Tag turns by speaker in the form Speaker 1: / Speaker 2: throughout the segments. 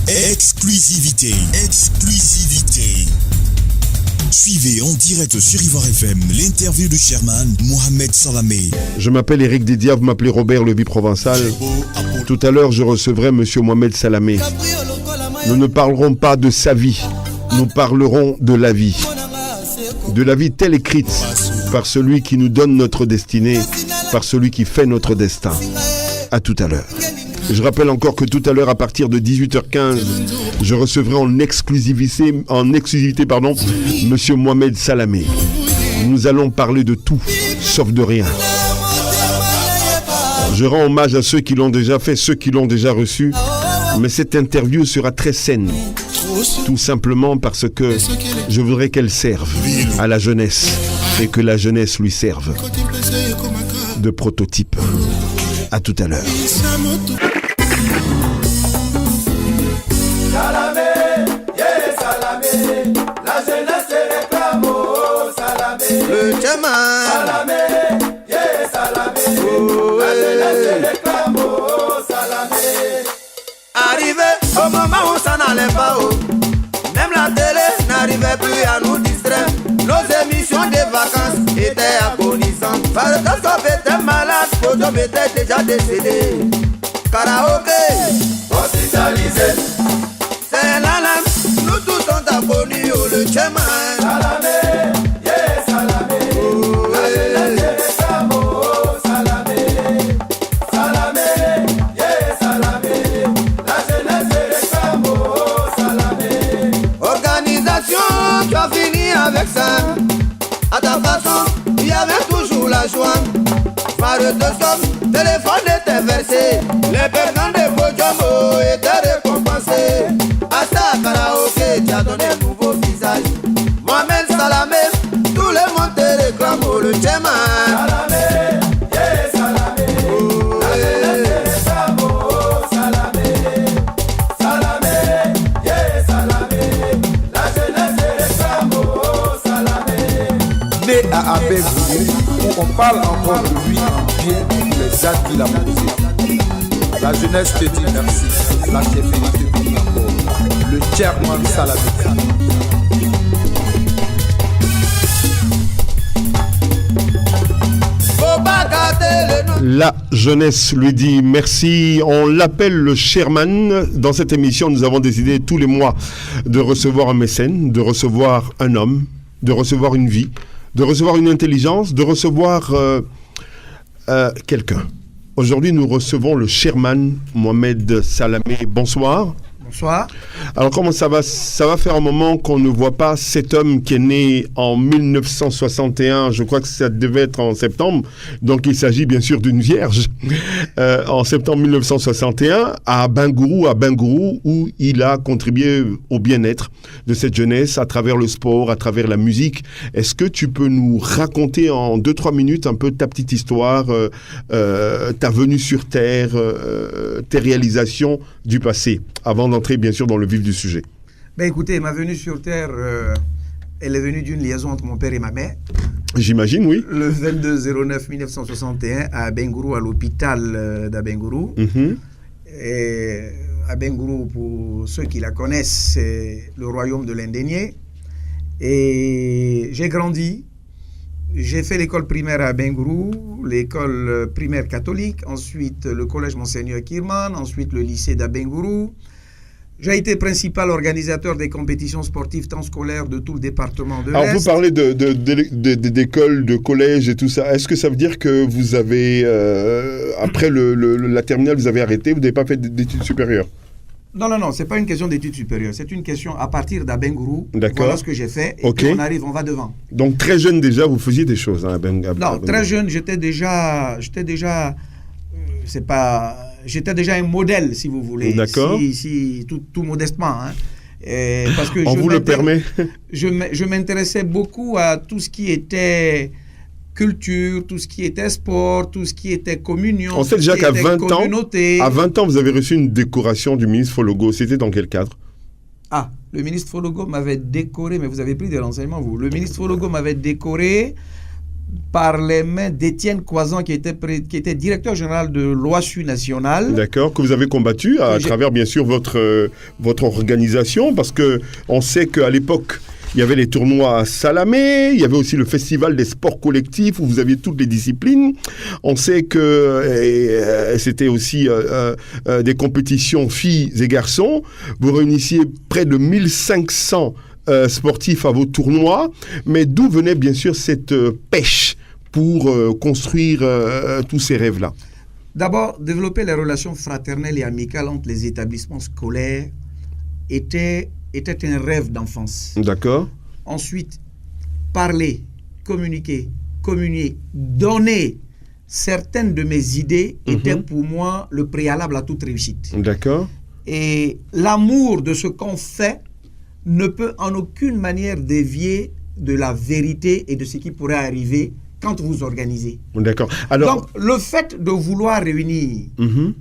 Speaker 1: Exclusivité. Suivez en direct sur Ivoire FM l'interview de Sherman Mohamed Salamé.
Speaker 2: Je m'appelle Eric Didia, vous m'appelez Robert Levi Provençal. Tout à l'heure, je recevrai Monsieur Mohamed Salamé. Nous ne parlerons pas de sa vie, nous parlerons de la vie. De la vie telle écrite par celui qui nous donne notre destinée, par celui qui fait notre destin. À tout à l'heure. Je rappelle encore que tout à l'heure, à partir de 18h15, je recevrai en exclusivité, Monsieur Mohamed Salamé. Nous allons parler de tout, sauf de rien. Je rends hommage à ceux qui l'ont déjà fait, ceux qui l'ont déjà reçu. Mais cette interview sera très saine. Tout simplement parce que je voudrais qu'elle serve à la jeunesse et que la jeunesse lui serve de prototype. À tout à l'heure.
Speaker 3: Salamé, yeah, Salamé, la jeunesse réclame, oh, Salamé. Le chemin. Salamé, yeah, Salamé, la jeunesse réclame, oh, Salamé. Arrivé au moment où ça n'allait pas, oh. Même la télé n'arrivait plus à nous distraire. Nos émissions de vacances étaient agonissantes. Faradoscope était malade, Kodjob était déjà décédé. Karaoké, hospitalisé. C'est la lame, nous tous sommes abonnés au le chemin. Salamé, yeah, Salamé, la jeunesse réclame, oh, Salamé. Salamé, yeah, Salamé, la jeunesse réclame, oh, Salamé. Organisation, tu as fini avec ça. À ta façon, il y avait toujours la joie. Phare de somme, téléphone était versé. Les perdants de Kodjob étaient récompensés. Assa Karaoké, tu as donné un nouveau visage. Mohamed Salamé, tout le monde te réclame le chemin. Salamé, yeah, Salamé, la jeunesse réclame, oh, Salamé. Salamé, yeah, Salamé, la jeunesse réclame, oh, Salamé.
Speaker 4: Né à Abégourou, où on parle encore de lui en bien les actes qu'il a posés. La jeunesse te dit merci, la chefferie te dit encore. Le chairman Salamé.
Speaker 2: La jeunesse lui dit merci. On l'appelle le Sherman. Dans cette émission, nous avons décidé tous les mois de recevoir un mécène, de recevoir un homme, de recevoir une vie, de recevoir une intelligence, de recevoir quelqu'un. Aujourd'hui, nous recevons le Sherman Mohamed Salamé. Bonsoir.
Speaker 5: Bonsoir.
Speaker 2: Alors, comment ça va? Ça va faire un moment qu'on ne voit pas cet homme qui est né en 1961. Je crois que ça devait être en septembre. Donc, il s'agit bien sûr d'une vierge. En septembre 1961, à Bingourou, où il a contribué au bien-être de cette jeunesse à travers le sport, à travers la musique. Est-ce que tu peux nous raconter en 2-3 minutes un peu ta petite histoire, ta venue sur Terre, tes réalisations du passé, avant d'entrer bien sûr dans le vif du sujet?
Speaker 5: Ben écoutez, ma venue sur Terre, elle est venue d'une liaison entre mon père et ma mère.
Speaker 2: J'imagine, oui.
Speaker 5: Le 22/09/1961 à Bingourou, à l'hôpital d'Abengourou. Et à Bingourou, pour ceux qui la connaissent, c'est le royaume de l'Indénié. Et j'ai grandi. J'ai fait l'école primaire à Bingourou, l'école primaire catholique, ensuite le collège Monseigneur Kirman, ensuite le lycée d'Abengourou. J'ai été principal organisateur des compétitions sportives temps scolaires de tout le département de l'Est.
Speaker 2: Alors vous parlez d'école, de collège et tout ça. Est-ce que ça veut dire que vous avez, après la terminale, vous avez arrêté, vous n'avez pas fait d'études supérieures?
Speaker 5: Non, c'est pas une question d'études supérieures. C'est une question à partir d'Abengourou.
Speaker 2: D'accord.
Speaker 5: Voilà ce que j'ai fait. Et puis on va devant.
Speaker 2: Donc très jeune déjà, vous faisiez des choses à Bengourou?
Speaker 5: Non, très jeune, j'étais déjà, j'étais déjà un modèle, si vous voulez.
Speaker 2: D'accord.
Speaker 5: Si tout modestement. Hein. Parce que
Speaker 2: on vous le permet.
Speaker 5: Je m'intéressais beaucoup à tout ce qui était culture, tout ce qui était sport, tout ce qui était communion.
Speaker 2: On sait déjà qu'à 20 ans, vous avez reçu une décoration du ministre Fologo. C'était dans quel cadre?
Speaker 5: Ah, le ministre Fologo m'avait décoré, mais vous avez pris des renseignements, vous. Le ministre Fologo m'avait décoré par les mains d'Étienne Croizan, qui était directeur général de l'OASU national.
Speaker 2: D'accord, que vous avez combattu à travers, bien sûr, votre organisation, parce qu'on sait qu'à l'époque, il y avait les tournois à Salamé, il y avait aussi le festival des sports collectifs où vous aviez toutes les disciplines. On sait que c'était aussi des compétitions filles et garçons. Vous réunissiez près de 1500 sportifs à vos tournois. Mais d'où venait bien sûr cette pêche pour construire tous ces rêves-là?
Speaker 5: D'abord, développer les relations fraternelles et amicales entre les établissements scolaires était un rêve d'enfance.
Speaker 2: D'accord.
Speaker 5: Ensuite, parler, communiquer, communier, donner certaines de mes idées était pour moi le préalable à toute réussite.
Speaker 2: D'accord.
Speaker 5: Et l'amour de ce qu'on fait ne peut en aucune manière dévier de la vérité et de ce qui pourrait arriver quand vous organisez.
Speaker 2: D'accord. Alors,
Speaker 5: donc, le fait de vouloir réunir,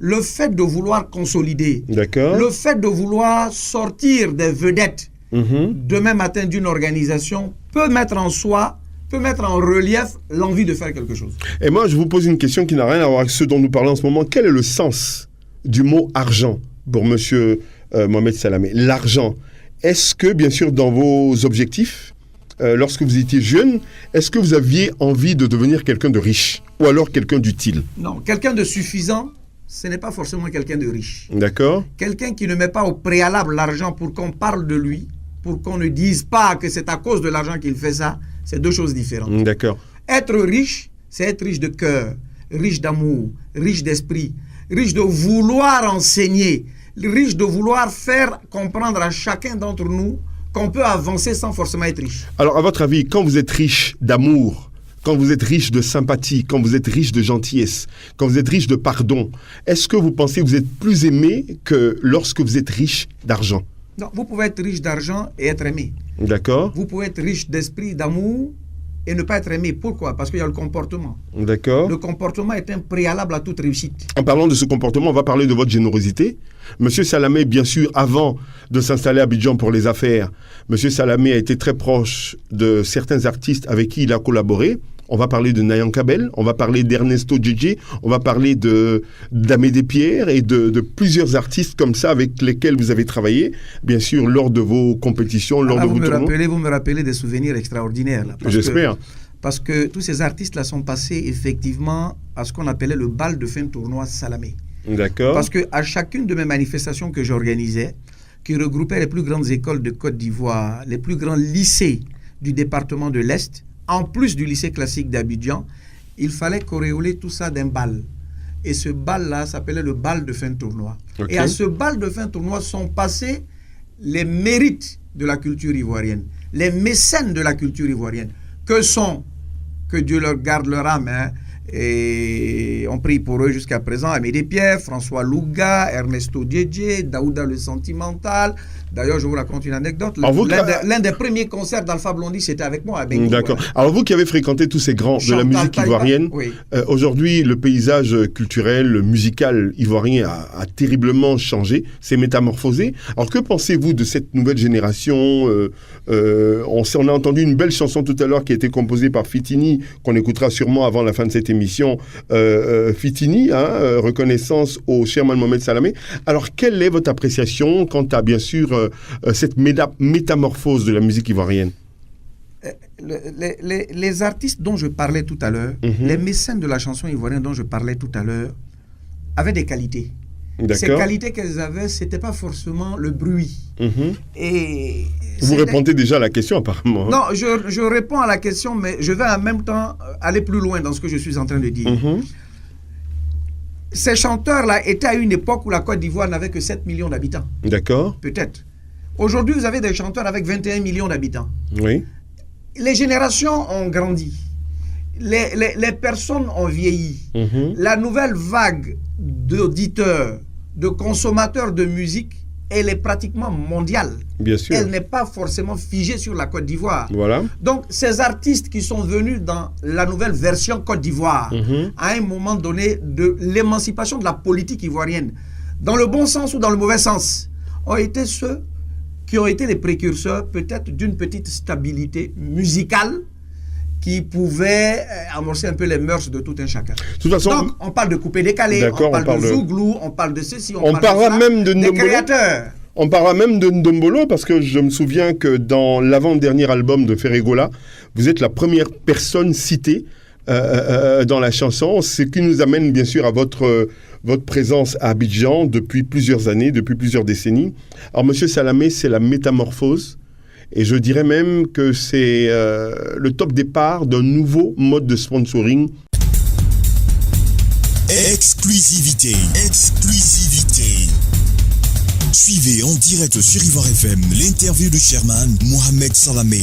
Speaker 5: le fait de vouloir consolider, le fait de vouloir sortir des vedettes demain matin d'une organisation peut mettre en relief l'envie de faire quelque chose.
Speaker 2: Et moi, je vous pose une question qui n'a rien à voir avec ce dont nous parlons en ce moment. Quel est le sens du mot argent pour monsieur Mohamed Salamé? L'argent, est-ce que, bien sûr, dans vos objectifs, lorsque vous étiez jeune, est-ce que vous aviez envie de devenir quelqu'un de riche ou alors quelqu'un d'utile?
Speaker 5: Non, quelqu'un de suffisant, ce n'est pas forcément quelqu'un de riche.
Speaker 2: D'accord.
Speaker 5: Quelqu'un qui ne met pas au préalable l'argent pour qu'on parle de lui, pour qu'on ne dise pas que c'est à cause de l'argent qu'il fait ça, c'est deux choses différentes.
Speaker 2: D'accord.
Speaker 5: Être riche, c'est être riche de cœur, riche d'amour, riche d'esprit, riche de vouloir enseigner, riche de vouloir faire comprendre à chacun d'entre nous qu'on peut avancer sans forcément être riche.
Speaker 2: Alors, à votre avis, quand vous êtes riche d'amour, quand vous êtes riche de sympathie, quand vous êtes riche de gentillesse, quand vous êtes riche de pardon, est-ce que vous pensez que vous êtes plus aimé que lorsque vous êtes riche d'argent?
Speaker 5: Non, vous pouvez être riche d'argent et être aimé.
Speaker 2: D'accord.
Speaker 5: Vous pouvez être riche d'esprit, d'amour et ne pas être aimé. Pourquoi? Parce qu'il y a le comportement.
Speaker 2: D'accord.
Speaker 5: Le comportement est un préalable à toute réussite.
Speaker 2: En parlant de ce comportement, on va parler de votre générosité. Monsieur Salamé, bien sûr, avant de s'installer à Abidjan pour les affaires, Monsieur Salamé a été très proche de certains artistes avec qui il a collaboré. On va parler de Nayan Kabel, on va parler d'Ernesto Djedje, on va parler d'Amédée Pierre et de plusieurs artistes comme ça avec lesquels vous avez travaillé, bien sûr, lors de vos compétitions, lors de vos tournois.
Speaker 5: Vous me rappelez des souvenirs extraordinaires.
Speaker 2: J'espère.
Speaker 5: Parce que tous ces artistes-là sont passés effectivement à ce qu'on appelait le bal de fin de tournoi Salamé.
Speaker 2: D'accord.
Speaker 5: Parce qu'à chacune de mes manifestations que j'organisais, qui regroupaient les plus grandes écoles de Côte d'Ivoire, les plus grands lycées du département de l'Est, en plus du lycée classique d'Abidjan, il fallait coréoler tout ça d'un bal. Et ce bal-là s'appelait le bal de fin de tournoi. Okay. Et à ce bal de fin de tournoi sont passés les mérites de la culture ivoirienne, les mécènes de la culture ivoirienne, que Dieu leur garde leur âme, hein, et on prie pour eux jusqu'à présent, Amédée Pierre, François Louga, Ernesto Djedje, Daouda le Sentimental. D'ailleurs, je vous raconte une anecdote. L'un des premiers concerts d'Alpha Blondy, c'était avec moi à Bengour.
Speaker 2: D'accord. Alors vous qui avez fréquenté tous ces grands de la musique ivoirienne, oui. Aujourd'hui, le paysage culturel, musical ivoirien a terriblement changé, s'est métamorphosé. Alors que pensez-vous de cette nouvelle génération? On a entendu une belle chanson tout à l'heure qui a été composée par Fitini, qu'on écoutera sûrement avant la fin de cette émission. Fitini, reconnaissance au Chairman Mohamed Salamé. Alors, quelle est votre appréciation quant à, bien sûr, cette métamorphose de la musique ivoirienne?
Speaker 5: Les artistes dont je parlais tout à l'heure, les mécènes de la chanson ivoirienne dont je parlais tout à l'heure, avaient des qualités. Ces qualités qu'elles avaient, ce n'était pas forcément le bruit. Et
Speaker 2: vous répondez déjà à la question, apparemment.
Speaker 5: Non, je réponds à la question, mais je vais en même temps aller plus loin dans ce que je suis en train de dire. Ces chanteurs-là étaient à une époque où la Côte d'Ivoire n'avait que 7 millions d'habitants.
Speaker 2: D'accord.
Speaker 5: Peut-être. Aujourd'hui, vous avez des chanteurs avec 21 millions d'habitants.
Speaker 2: Oui.
Speaker 5: Les générations ont grandi. Les personnes ont vieilli. La nouvelle vague d'auditeurs, de consommateurs de musique, elle est pratiquement mondiale.
Speaker 2: Bien sûr.
Speaker 5: Elle n'est pas forcément figée sur la Côte d'Ivoire.
Speaker 2: Voilà.
Speaker 5: Donc, ces artistes qui sont venus dans la nouvelle version Côte d'Ivoire, à un moment donné de l'émancipation de la politique ivoirienne, dans le bon sens ou dans le mauvais sens, ont été ceux qui ont été les précurseurs peut-être d'une petite stabilité musicale qui pouvait amorcer un peu les mœurs de tout un chacun.
Speaker 2: De toute façon,
Speaker 5: donc, on parle de coupé-décalé, on parle de Zouglou, on parle de ceci, on
Speaker 2: parlera
Speaker 5: parle
Speaker 2: même de
Speaker 5: des
Speaker 2: Ndombolo.
Speaker 5: créateurs.
Speaker 2: On parlera même de Ndombolo parce que je me souviens que dans l'avant-dernier album de Ferregola, vous êtes la première personne citée dans la chanson, ce qui nous amène bien sûr à votre présence à Abidjan depuis plusieurs années, depuis plusieurs décennies. Alors Monsieur Salamé, c'est la métamorphose et je dirais même que c'est le top départ d'un nouveau mode de sponsoring.
Speaker 1: Exclusivité. Suivez en direct sur Ivoire FM l'interview de Sherman Mohamed Salamé.